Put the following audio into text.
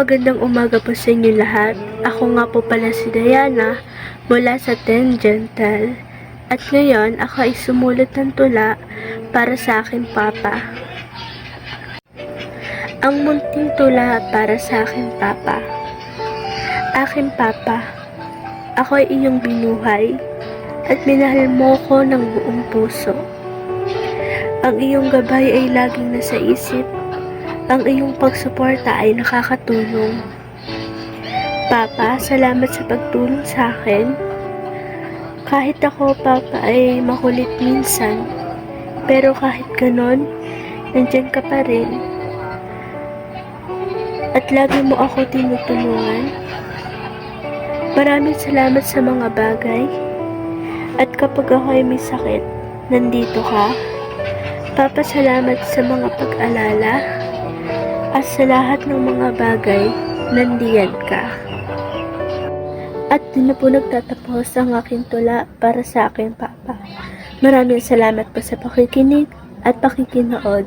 magandang umaga po sa inyo lahat. Ako nga po pala si Diana mula sa Ten Gentle. At ngayon, ako ay sumulat ng tula para sa aking papa. Ang munting tula para sa aking papa. Aking papa, ako ay iyong binuhay at minahal mo ko ng buong puso. Ang iyong gabay ay laging nasa isip. Ang iyong pagsuporta ay nakakatulong. Papa, salamat sa pagtulong sa akin. Kahit ako, Papa, ay makulit minsan, pero kahit ganon, nandyan ka pa rin. At lagi mo ako tinutulungan. Maraming salamat sa mga bagay. At kapag ako ay may sakit, nandito ka. Papa, salamat sa mga pag-alala. At sa lahat ng mga bagay, nandiyan ka. At doon na po nagtatapos ang aking tula para sa aking papa. Maraming salamat po sa pakikinig at pakikinood.